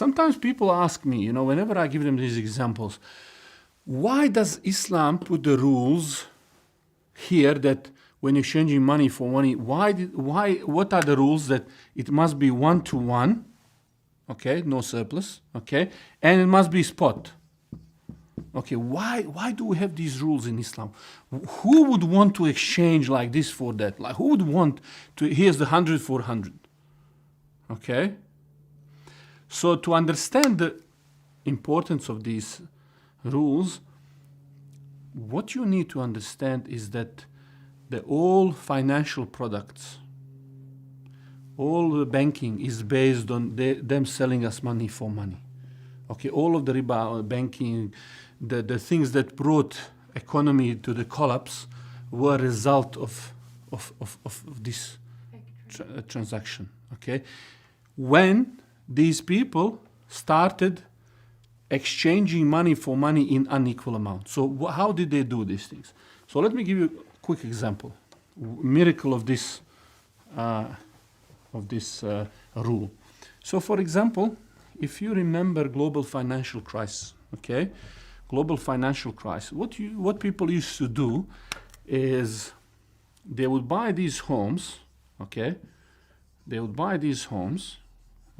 sometimes people ask me, whenever I give them these examples, why does Islam put the rules here that when you're exchanging money for money, what are the rules that it must be 1-to-1, okay, no surplus, okay, and it must be spot. Okay, why do we have these rules in Islam? Who would want to exchange like this for that? Like, who would want to, here's the 100 for 100, okay? So to understand the importance of these rules, what you need to understand is that all financial products, all the banking is based on them selling us money for money. Okay, all of the riba, banking, the things that brought economy to the collapse were a result of this transaction. Okay, when these people started exchanging money for money in unequal amounts. So how did they do these things? So let me give you a quick example, miracle of this rule. So for example, if you remember global financial crisis, okay, global financial crisis, what people used to do is they would buy these homes, okay,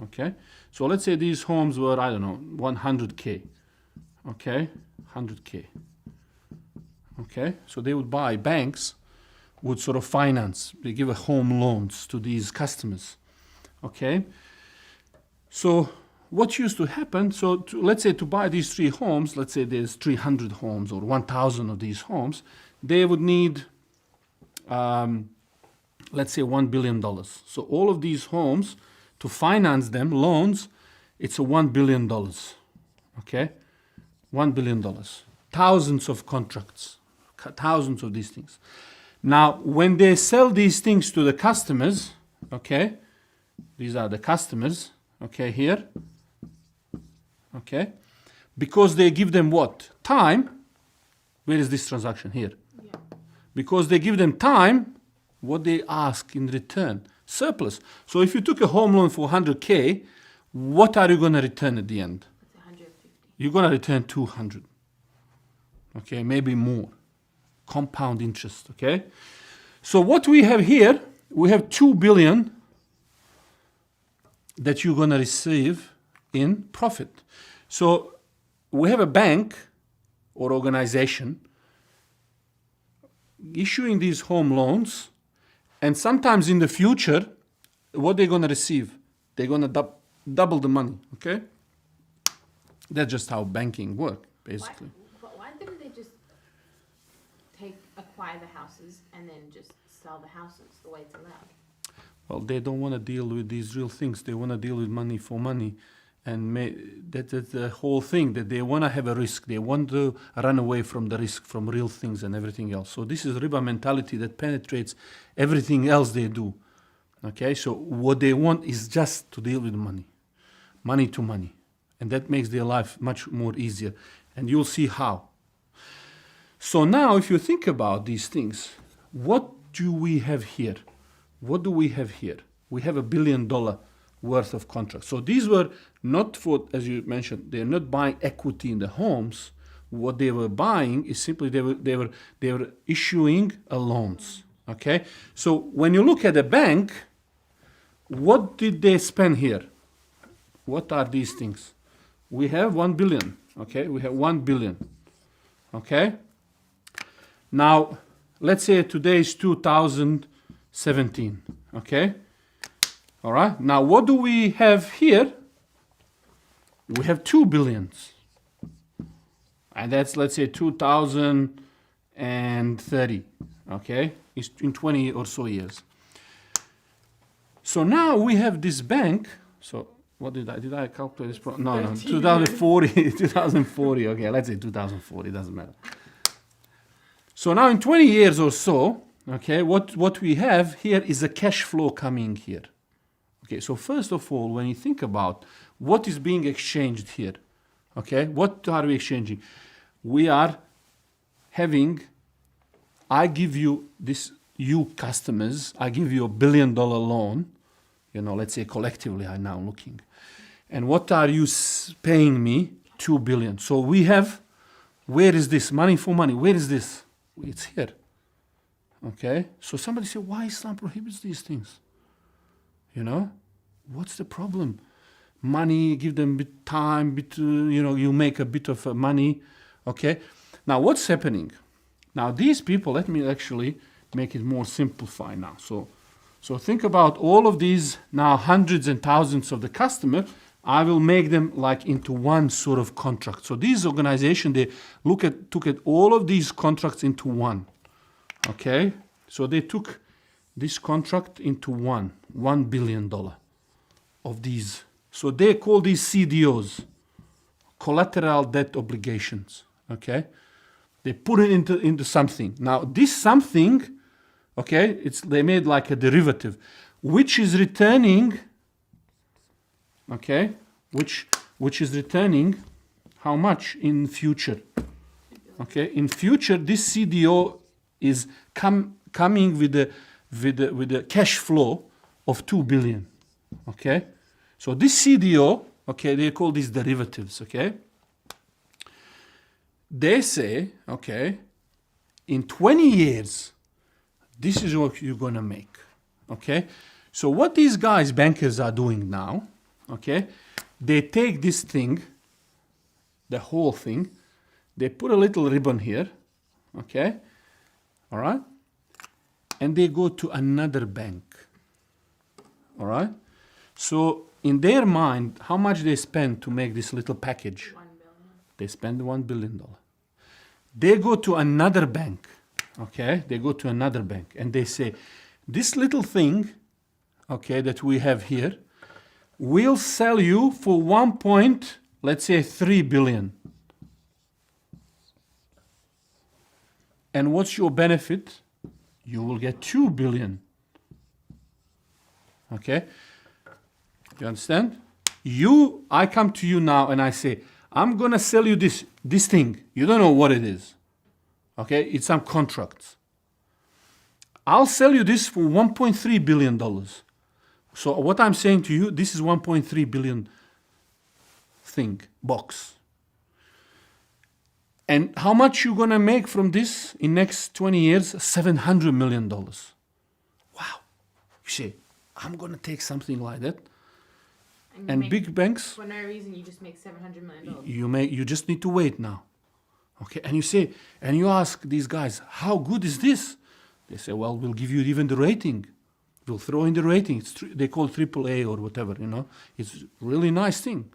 okay. So let's say these homes were, I don't know, 100K, okay, 100K, okay. So they would buy, banks would sort of finance, they give a home loans to these customers, okay. So what used to happen, so let's say to buy these 3 homes, let's say there's 300 homes or 1,000 of these homes, they would need, let's say $1 billion. So all of these homes, to finance them, loans, it's a $1 billion, okay? $1 billion. Thousands of contracts, thousands of these things. Now, when they sell these things to the customers, okay, these are the customers, okay, here, okay, because they give them what? Time. Where is this transaction? Here. Yeah. Because they give them time, what they ask in return? Surplus. So if you took a home loan for 100K, what are you going to return at the end? 150. You're going to return 200. Okay, maybe more. Compound interest, okay? So what we have here, we have 2 billion that you're going to receive in profit. So we have a bank or organization issuing these home loans, and sometimes in the future, what they're going to receive, they're going to double the money, okay? That's just how banking works, basically. Why didn't they just acquire the houses and then just sell the houses the way it's allowed? Well, they don't want to deal with these real things. They want to deal with money for money. And that's the whole thing, that they want to have a risk. They want to run away from the risk, from real things and everything else. So this is riba mentality that penetrates everything else they do. Okay, so what they want is just to deal with money. Money to money. And that makes their life much more easier. And you'll see how. So now if you think about these things, what do we have here? What do we have here? We have $1 billion worth of contracts. So these were not for, as you mentioned, they're not buying equity in the homes. What they were buying is simply they were issuing loans. Okay? So when you look at a bank, what did they spend here? What are these things? We have 1 billion. Okay? We have 1 billion. Okay? Now, let's say today is 2017. Okay? All right. Now, what do we have here? We have 2 billions. And that's, let's say, 2030. Okay? It's in 20 or so years. So now we have this bank. So what did I calculate this? No, 2040. 2040. Okay, let's say 2040. It doesn't matter. So now in 20 years or so, okay, what we have here is a cash flow coming here. Okay, so first of all, when you think about what is being exchanged here, okay, what are we exchanging? We are having, I give you this, you customers, I give you $1 billion loan, let's say collectively I'm now looking. And what are you paying me? 2 billion. So we have, where is this? Money for money. Where is this? It's here. Okay? So somebody say, why Islam prohibits these things? You know? What's the problem? Money, give them bit time, you make a bit of money. Okay? Now what's happening? Now these people, let me actually make it more simplified now. So think about all of these now hundreds and thousands of the customer. I will make them like into one sort of contract. So these organization, they took at all of these contracts into one. Okay? So they took this contract into $1 billion of these. So they call these CDOs, collateral debt obligations. Okay? They put it into something. Now this something, okay, they made like a derivative, which is returning, okay, which is returning how much in future? Okay, in future this CDO is coming with the cash flow of 2 billion. Okay, so this CDO, okay, they call these derivatives. Okay, they say, okay, in 20 years, this is what you're gonna make. Okay, so what these guys, bankers, are doing now, okay, they take this thing, the whole thing, they put a little ribbon here, okay, all right, and they go to another bank, all right. So in their mind, how much they spend to make this little package? 1 billion. They spend $1 billion. They go to another bank, okay, they go to another bank and they say, this little thing, okay, that we have here, we'll sell you for let's say 3 billion. And what's your benefit? You will get 2 billion. Okay? You understand? I come to you now and I say, I'm gonna sell you this thing. You don't know what it is. Okay? It's some contracts. I'll sell you this for $1.3 billion. So what I'm saying to you, this is 1.3 billion thing, box. And how much you gonna make from this in next 20 years? $700 million. Wow. You say, I'm gonna take something like that. And big banks, for no reason, you just make $700 million. You just need to wait now. Okay, and you ask these guys, how good is this? They say, well, we'll give you even the rating. We'll throw in the rating. They call AAA or whatever, It's a really nice thing.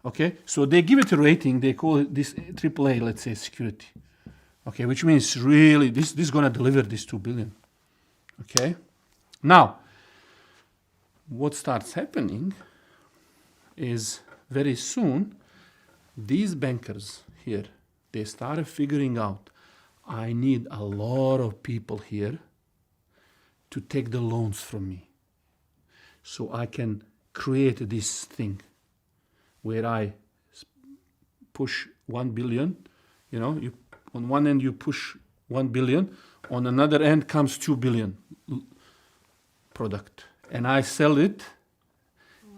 Okay, so they give it a rating. They call it this AAA, let's say, security. Okay, which means really this is going to deliver this 2 billion. Okay, now what starts happening is very soon these bankers here, they started figuring out, I need a lot of people here to take the loans from me. So I can create this thing where I push 1 billion, on one end you push 1 billion, on another end comes 2 billion product. And I sell it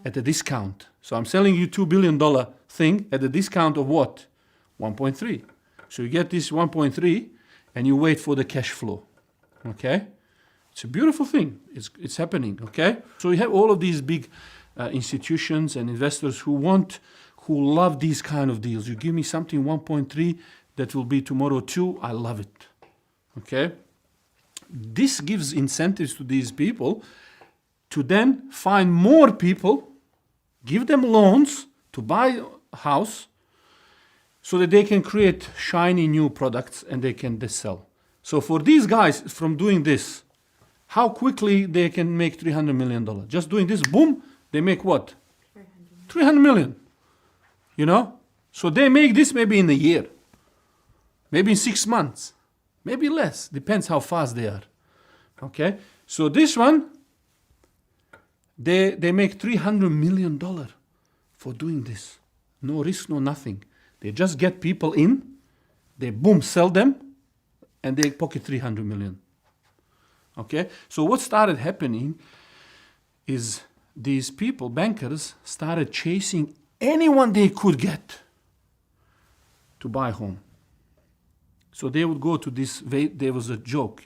at a discount. So I'm selling you $2 billion thing at a discount of what? 1.3. So you get this 1.3 and you wait for the cash flow. Okay? It's a beautiful thing. It's happening. Okay? So you have all of these big institutions and investors who love these kind of deals. You give me something 1.3 that will be tomorrow 2, I love it. Okay? This gives incentives to these people to then find more people, give them loans to buy a house so that they can create shiny new products and they can sell. So for these guys from doing this, how quickly they can make $300 million? Just doing this, boom, they make what? 300 million. So they make this maybe in a year, maybe in 6 months, maybe less, depends how fast they are. Okay, so this one, they make $300 million for doing this. No risk, no nothing. They just get people in, they boom, sell them, and they pocket 300 million. Okay, so what started happening is these people, bankers, started chasing anyone they could get to buy a home. So they would go to this, there was a joke,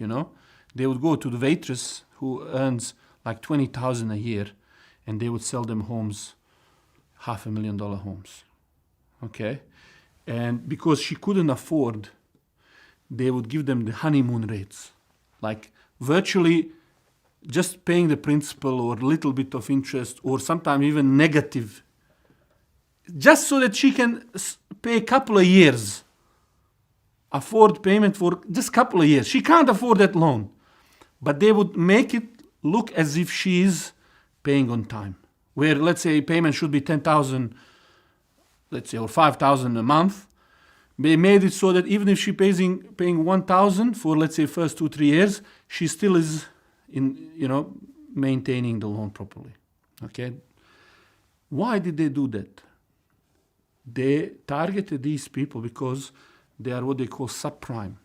they would go to the waitress who earns like $20,000 a year, and they would sell them homes, $500,000 homes. Okay? And because she couldn't afford, they would give them the honeymoon rates, like virtually just paying the principal or a little bit of interest, or sometimes even negative, just so that she can pay a couple of years, afford payment for just a couple of years. She can't afford that loan, but they would make it look as if she is paying on time, where let's say payment should be 10,000, let's say, or 5,000 a month. They made it so that even if she paying 1,000 for, let's say, first 2-3 years, she still is maintaining the loan properly. Okay. Why did they do that? They targeted these people because they are what they call subprime.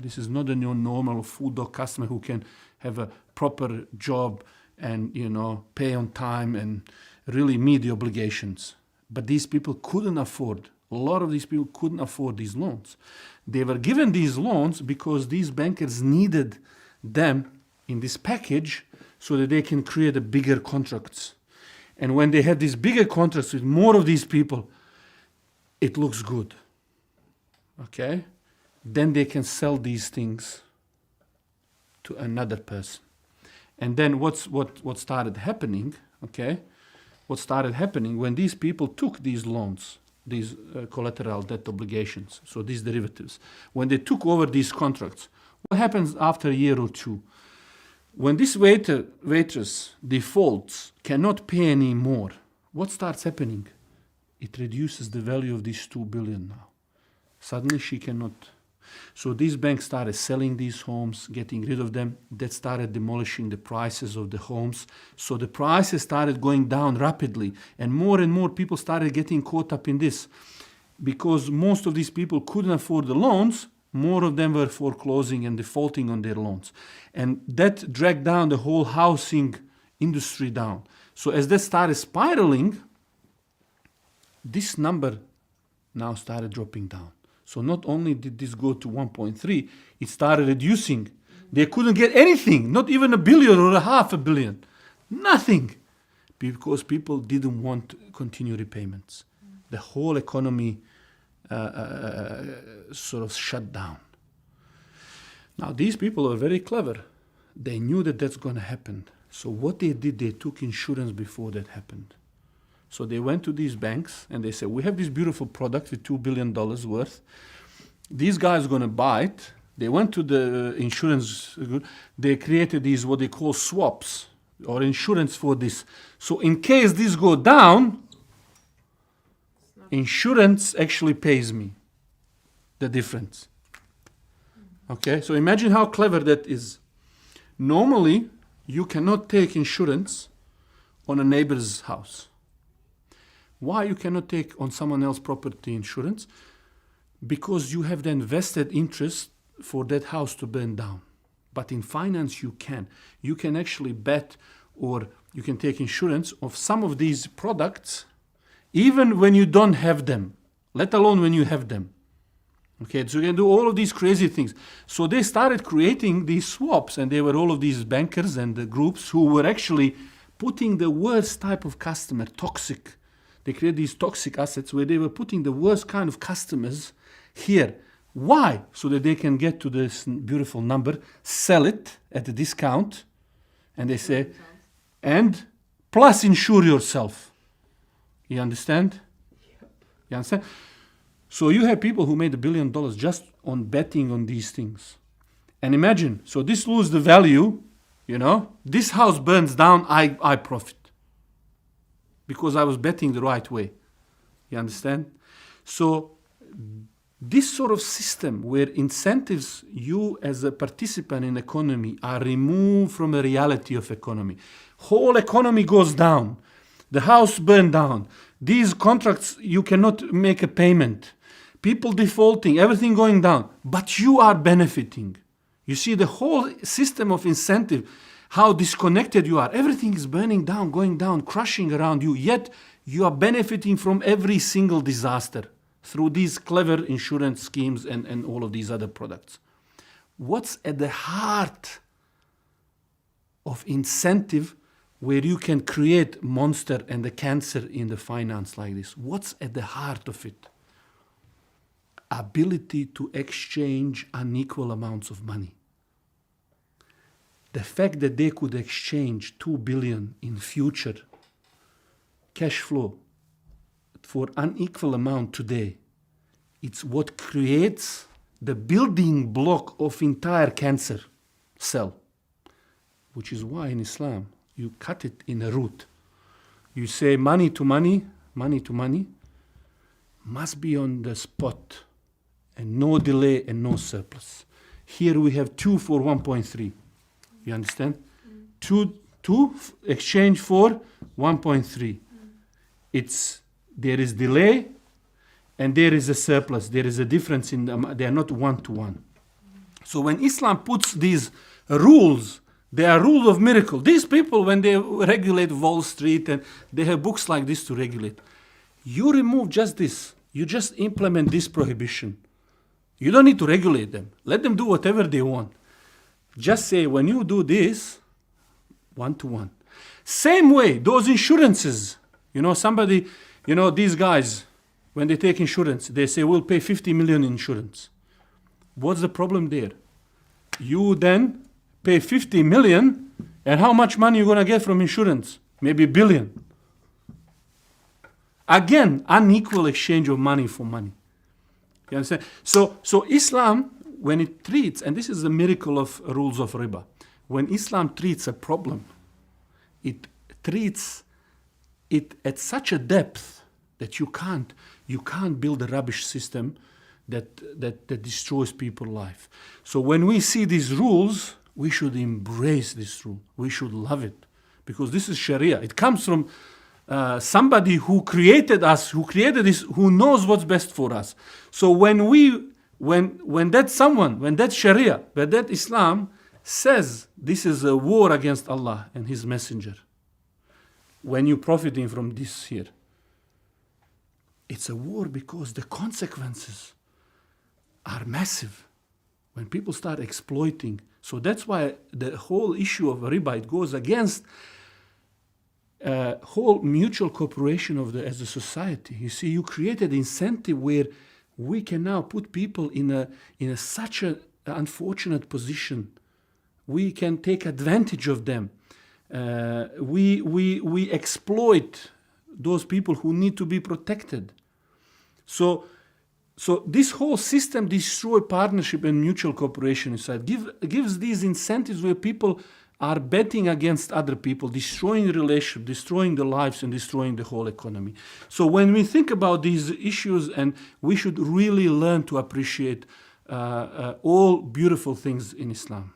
This is not a normal food dog customer who can have a proper job and pay on time and really meet the obligations. But these people couldn't afford. A lot of these people couldn't afford these loans. They were given these loans because these bankers needed them in this package so that they can create a bigger contracts. And when they had these bigger contracts with more of these people, it looks good. Okay? Then they can sell these things to another person. And then what started happening, okay? What started happening when these people took these loans, these collateral debt obligations, so these derivatives, when they took over these contracts, what happens after a year or two? When this waitress defaults, cannot pay any more, what starts happening? It reduces the value of these 2 billion now. Suddenly she cannot. So these banks started selling these homes, getting rid of them. That started demolishing the prices of the homes. So the prices started going down rapidly. And more people started getting caught up in this. Because most of these people couldn't afford the loans, more of them were foreclosing and defaulting on their loans. And that dragged down the whole housing industry down. So as that started spiraling, this number now started dropping down. So not only did this go to 1.3, it started reducing. They couldn't get anything, not even $1 billion or $500 million. Nothing. Because people didn't want to continue repayments. The whole economy sort of shut down. Now, these people are very clever. They knew that that's going to happen. So what they did, they took insurance before that happened. So they went to these banks and they said, we have this beautiful product with $2 billion worth. These guys are going to buy it. They went to the insurance. They created these, what they call swaps or insurance for this. So in case this go down, insurance actually pays me the difference. Okay, so imagine how clever that is. Normally, you cannot take insurance on a neighbor's house. Why you cannot take on someone else's property insurance? Because you have then vested interest for that house to burn down. But in finance you can. You can actually bet or you can take insurance of some of these products even when you don't have them, let alone when you have them. Okay, so you can do all of these crazy things. So they started creating these swaps, and they were all of these bankers and the groups who were actually putting the worst type of customer, toxic. They created these toxic assets where they were putting the worst kind of customers here. Why? So that they can get to this beautiful number, sell it at a discount, and they say, and plus insure yourself. You understand? You understand? So you have people who made $1 billion just on betting on these things. And imagine, so this loses the value, this house burns down, I profit. Because I was betting the right way. You understand? So this sort of system where incentives, you as a participant in economy are removed from the reality of economy. Whole economy goes down. The house burned down. These contracts, you cannot make a payment. People defaulting, everything going down. But you are benefiting. You see, the whole system of incentive how disconnected you are. Everything is burning down, going down, crushing around you, yet you are benefiting from every single disaster through these clever insurance schemes and all of these other products. What's at the heart of incentive where you can create monster and the cancer in the finance like this? What's at the heart of it? Ability to exchange unequal amounts of money. The fact that they could exchange 2 billion in future cash flow for unequal amount today, it's what creates the building block of entire cancer cell, which is why in Islam you cut it in a root. You say money to money must be on the spot and no delay and no surplus. Here we have 2 for 1.3. You understand? Two exchange for 1.3. There is delay and there is a surplus. There is a difference in them. They are not one-to-one. So when Islam puts these rules, they are rules of miracle. These people, when they regulate Wall Street, and they have books like this to regulate, you remove just this. You just implement this prohibition. You don't need to regulate them. Let them do whatever they want. Just say, when you do this, one-to-one. Same way, those insurances. Somebody, these guys, when they take insurance, they say, we'll pay 50 million insurance. What's the problem there? You then pay 50 million, and how much money you're going to get from insurance? Maybe $1 billion. Again, unequal exchange of money for money. You understand? So Islam, when it treats, and this is the miracle of rules of riba, when Islam treats a problem, it treats it at such a depth that you can't build a rubbish system that destroys people's life. So when we see these rules, we should embrace this rule. We should love it, because this is Sharia. It comes from somebody who created us, who created this, who knows what's best for us. So when that Sharia, when that Islam says this is a war against Allah and His Messenger, when you're profiting from this here, it's a war because the consequences are massive when people start exploiting. So that's why the whole issue of riba, it goes against whole mutual cooperation as a society. You see, you created incentive where we can now put people in such an unfortunate position. We can take advantage of them. We exploit those people who need to be protected. So this whole system destroys partnership and mutual cooperation inside. Gives these incentives where people are betting against other people, destroying relationships, destroying the lives, and destroying the whole economy. So when we think about these issues, and we should really learn to appreciate all beautiful things in Islam.